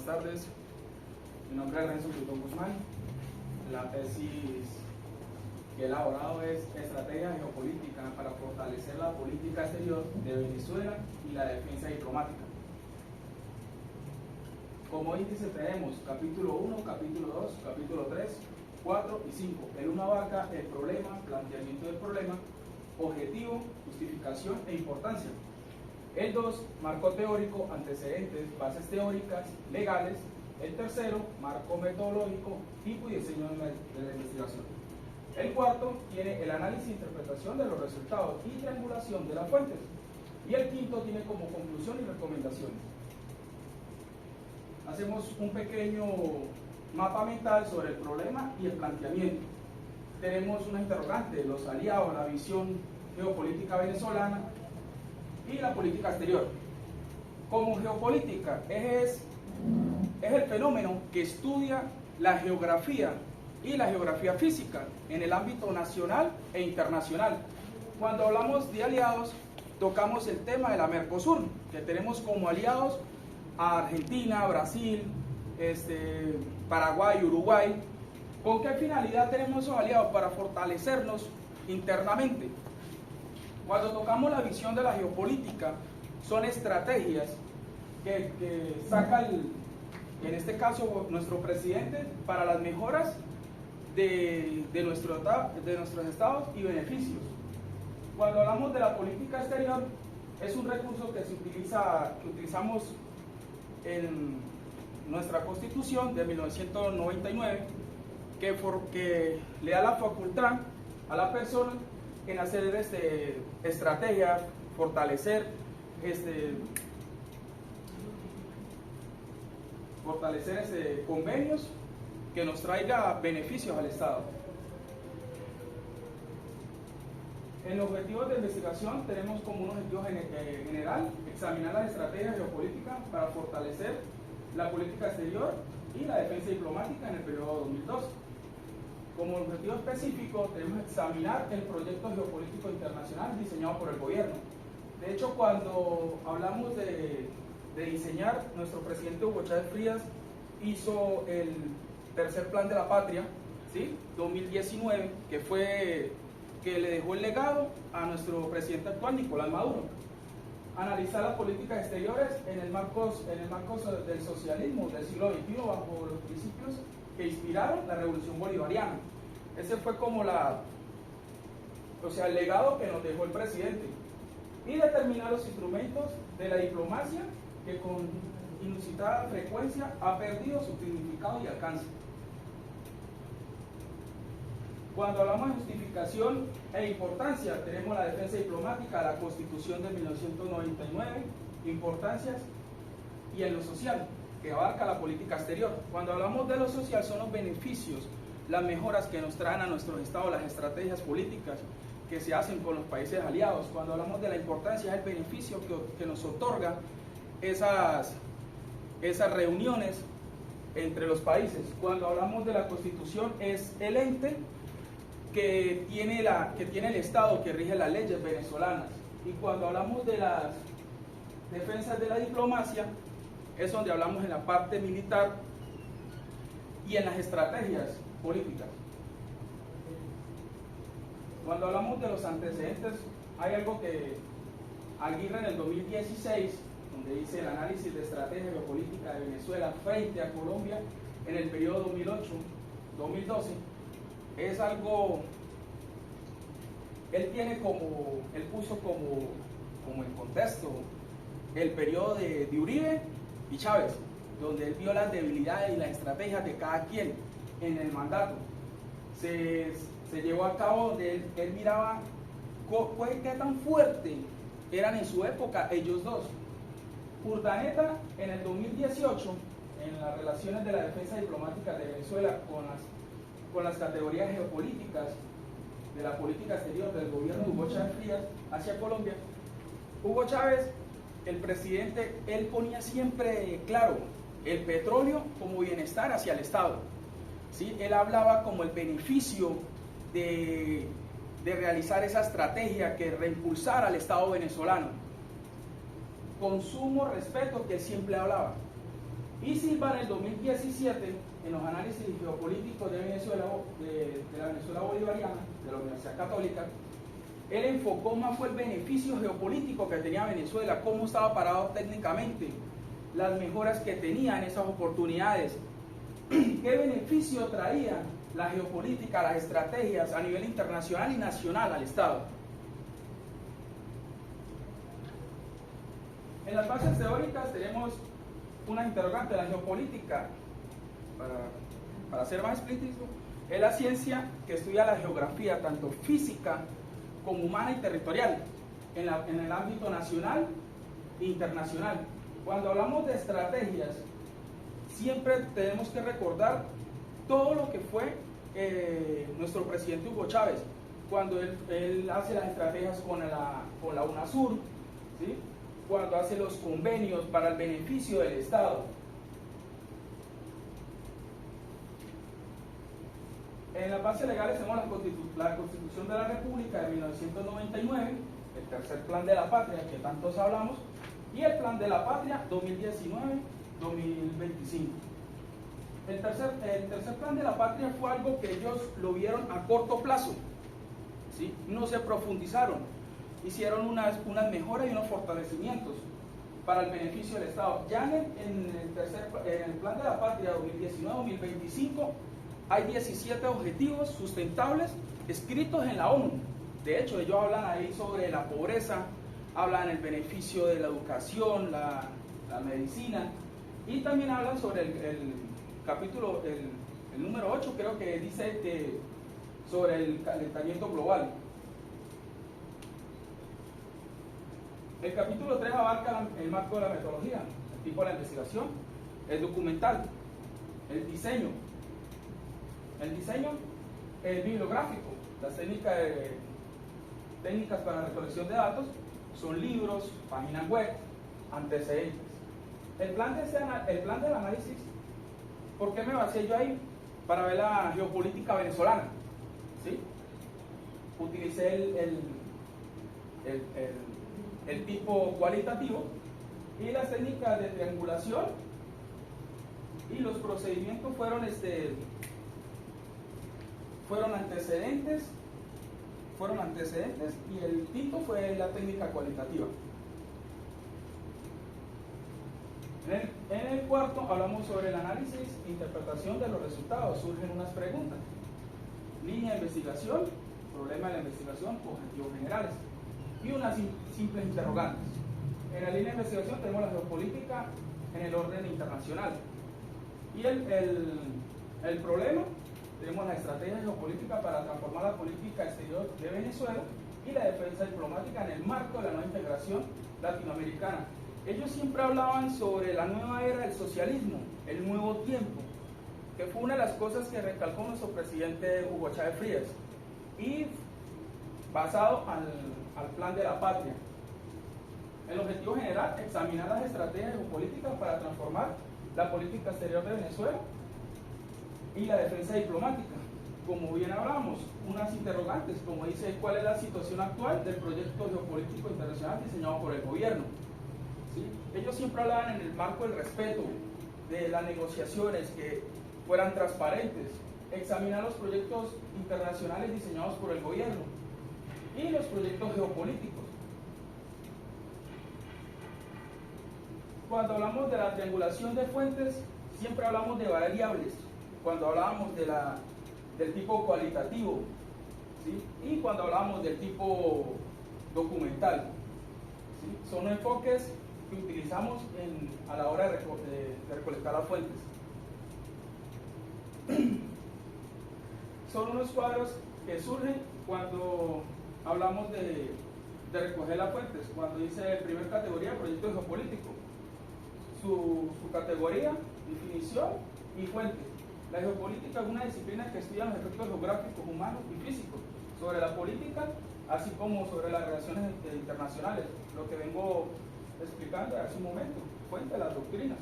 Buenas tardes, mi nombre es Renzo Plutón Guzmán. La tesis que he elaborado es Estrategia Geopolítica para fortalecer la política exterior de Venezuela y la defensa diplomática. Como índice tenemos capítulo 1, capítulo 2, capítulo 3, 4 y 5. El 1 abarca el problema, planteamiento del problema, objetivo, justificación e importancia. El 2, marco teórico, antecedentes, bases teóricas, legales. El tercero, marco metodológico, tipo y diseño de la investigación. El cuarto tiene el análisis e interpretación de los resultados y triangulación de las fuentes. Y el quinto tiene como conclusión y recomendaciones. Hacemos un pequeño mapa mental sobre el problema y el planteamiento. Tenemos una interrogante, los aliados, la visión geopolítica venezolana y la política exterior. Como geopolítica es el fenómeno que estudia la geografía y la geografía física en el ámbito nacional e internacional. Cuando hablamos de aliados, tocamos el tema de la Mercosur, que tenemos como aliados a Argentina, Brasil, Paraguay, Uruguay. ¿Con qué finalidad tenemos esos aliados? Para fortalecernos internamente. Cuando tocamos la visión de la geopolítica, son estrategias que saca, en este caso, nuestro presidente para las mejoras de nuestros estados y beneficios. Cuando hablamos de la política exterior, es un recurso que utilizamos en nuestra Constitución de 1999, que le da la facultad a la persona en hacer estrategias, fortalecer convenios que nos traiga beneficios al Estado. En los objetivos de investigación tenemos como un objetivo general examinar las estrategias geopolíticas para fortalecer la política exterior y la defensa diplomática en el periodo 2002. Como objetivo específico tenemos examinar el proyecto geopolítico internacional diseñado por el gobierno. De hecho, cuando hablamos de diseñar, nuestro presidente Hugo Chávez Frías hizo el tercer plan de la patria, ¿sí? 2019, que le dejó el legado a nuestro presidente actual, Nicolás Maduro. Analizar las políticas exteriores en el marco del socialismo del siglo XXI bajo los principios que inspiraron la revolución bolivariana. Ese fue como el legado que nos dejó el presidente. Y determinar los instrumentos de la diplomacia que con inusitada frecuencia ha perdido su significado y alcance. Cuando hablamos de justificación e importancia, tenemos la defensa diplomática, la Constitución de 1999, importancias, y en lo social, que abarca la política exterior. Cuando hablamos de lo social, son los beneficios, las mejoras que nos traen a nuestros estados, las estrategias políticas que se hacen con los países aliados. Cuando hablamos de la importancia, es el beneficio que nos otorga esas reuniones entre los países. Cuando hablamos de la Constitución, es el ente que tiene el Estado que rige las leyes venezolanas. Y cuando hablamos de las defensas de la diplomacia, es donde hablamos en la parte militar y en las estrategias políticas. Cuando hablamos de los antecedentes, hay algo que Aguirre en el 2016, donde dice el análisis de estrategia geopolítica de Venezuela frente a Colombia en el periodo 2008-2012, es algo, él puso como en contexto el periodo de Uribe y Chávez, donde él vio las debilidades y las estrategias de cada quien en el mandato. Se llevó a cabo donde él miraba qué tan fuerte eran en su época ellos dos. Urdaneta en el 2018, en las relaciones de la defensa diplomática de Venezuela con las categorías geopolíticas de la política exterior del gobierno de Hugo Chávez Frías hacia Colombia, Hugo Chávez, el presidente, él ponía siempre claro el petróleo como bienestar hacia el Estado, ¿sí? Él hablaba como el beneficio de realizar esa estrategia que reimpulsara al Estado venezolano. Consumo, respeto, que él siempre hablaba. Y Silva en el 2017, en los análisis geopolíticos de Venezuela, de la Venezuela bolivariana, de la Universidad Católica, él enfocó más fue el beneficio geopolítico que tenía Venezuela, cómo estaba parado técnicamente, las mejoras que tenía en esas oportunidades, qué beneficio traía la geopolítica, las estrategias a nivel internacional y nacional al Estado. En las bases teóricas tenemos una interrogante. La geopolítica, para ser más explícito, es la ciencia que estudia la geografía, tanto física como humana y territorial, en el ámbito nacional e internacional. Cuando hablamos de estrategias, siempre tenemos que recordar todo lo que fue nuestro presidente Hugo Chávez, cuando él hace las estrategias con la UNASUR, ¿sí? Cuando hace los convenios para el beneficio del Estado. En las bases legales tenemos la Constitución de la República de 1999, el tercer plan de la patria que tantos hablamos, y el plan de la patria 2019-2025. El tercer plan de la patria fue algo que ellos lo vieron a corto plazo, ¿sí? No se profundizaron, hicieron unas mejoras y unos fortalecimientos para el beneficio del Estado. Ya en el plan de la patria 2019-2025 hay 17 objetivos sustentables escritos en la ONU. De hecho, ellos hablan ahí sobre la pobreza, hablan del beneficio de la educación, la medicina, y también hablan sobre el capítulo, el número 8, creo que dice sobre el calentamiento global. El capítulo 3 abarca el marco de la metodología, el tipo de la investigación, el documental, el diseño, el bibliográfico, las técnicas para la recolección de datos, son libros, páginas web, antecedentes. El plan del análisis, ¿por qué me basé yo ahí? Para ver la geopolítica venezolana, ¿sí? Utilicé el tipo cualitativo y las técnicas de triangulación, y los procedimientos fueron antecedentes, y el tipo fue la técnica cualitativa. En el cuarto hablamos sobre el análisis e interpretación de los resultados. Surgen unas preguntas: línea de investigación, problema de la investigación, objetivos generales, y unas simples interrogantes. En la línea de investigación tenemos la geopolítica en el orden internacional, y el problema, tenemos la estrategia geopolítica para transformar la política exterior de Venezuela y la defensa diplomática en el marco de la nueva integración latinoamericana. Ellos siempre hablaban sobre la nueva era del socialismo, el nuevo tiempo, que fue una de las cosas que recalcó nuestro presidente Hugo Chávez Frías, y basado al plan de la patria. El objetivo general: examinar las estrategias geopolíticas para transformar la política exterior de Venezuela y la defensa diplomática. Como bien hablamos, unas interrogantes, como dice, ¿cuál es la situación actual del proyecto geopolítico internacional diseñado por el gobierno? ¿Sí? Ellos siempre hablaban en el marco del respeto, de las negociaciones que fueran transparentes, examinar los proyectos internacionales diseñados por el gobierno y los proyectos geopolíticos. Cuando hablamos de la triangulación de fuentes, siempre hablamos de variables. Cuando hablábamos del tipo cualitativo, ¿sí? Y cuando hablábamos del tipo documental, ¿sí? Son enfoques que utilizamos a la hora de recolectar las fuentes. Son unos cuadros que surgen cuando hablamos de recoger las fuentes. Cuando dice primer categoría, proyecto geopolítico, su categoría, definición y fuente. La geopolítica es una disciplina que estudia los efectos geográficos, humanos y físicos sobre la política, así como sobre las relaciones internacionales, lo que vengo explicando hace un momento, fuente de las doctrinas.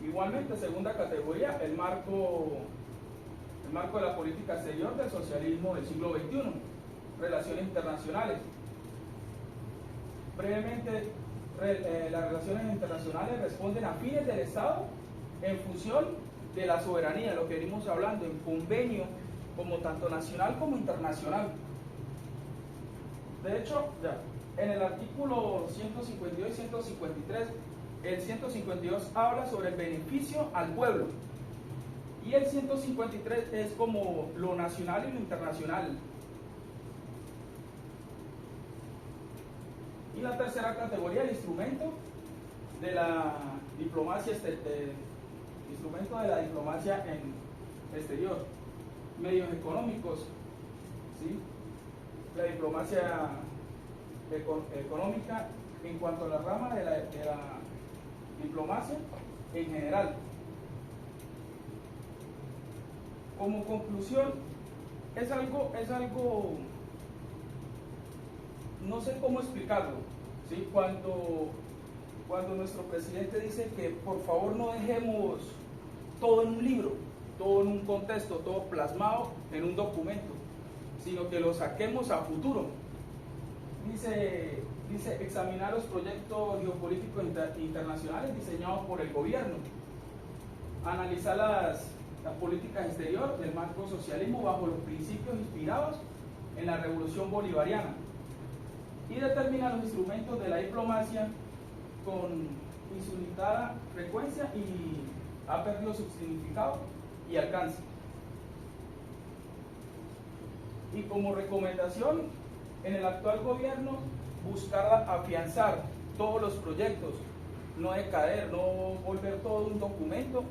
Igualmente, segunda categoría, el marco de la política exterior del socialismo del siglo XXI, relaciones internacionales. Brevemente, las relaciones internacionales responden a fines del Estado en función de la soberanía, lo que venimos hablando, en convenio como tanto nacional como internacional. De hecho, en el artículo 152 y 153, el 152 habla sobre el beneficio al pueblo y el 153 es como lo nacional y lo internacional. Y la tercera categoría, el instrumento de la diplomacia en exterior, medios económicos, ¿sí? La diplomacia económica en cuanto a la rama de la diplomacia en general. Como conclusión, es algo no sé cómo explicarlo, ¿sí? Cuando nuestro presidente dice que por favor no dejemos todo en un libro, todo en un contexto, todo plasmado en un documento, sino que lo saquemos a futuro. Dice examinar los proyectos geopolíticos internacionales diseñados por el gobierno, analizar las políticas exteriores del marco socialismo bajo los principios inspirados en la revolución bolivariana y determinar los instrumentos de la diplomacia con insultada frecuencia y ha perdido su significado y alcance. Y como recomendación, en el actual gobierno, buscar afianzar todos los proyectos, no decaer, no volver todo un documento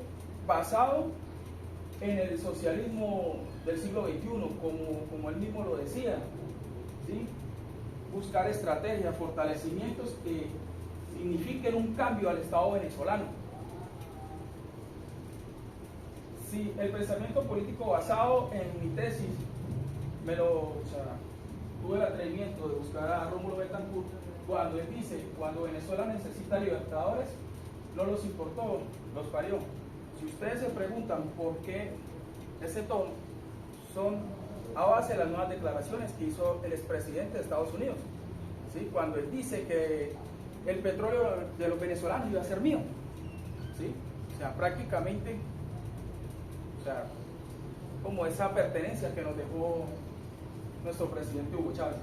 basado en el socialismo del siglo XXI, como él mismo lo decía, ¿sí? Buscar estrategias, fortalecimientos que signifiquen un cambio al Estado venezolano. Si el pensamiento político basado en mi tesis, tuve el atrevimiento de buscar a Rómulo Betancourt, cuando él dice, cuando Venezuela necesita libertadores, no los importó, los parió. Si ustedes se preguntan por qué ese tono, son a base de las nuevas declaraciones que hizo el expresidente de Estados Unidos, ¿sí? Cuando él dice que el petróleo de los venezolanos iba a ser mío, ¿sí? O sea, prácticamente, como esa pertenencia que nos dejó nuestro presidente Hugo Chávez.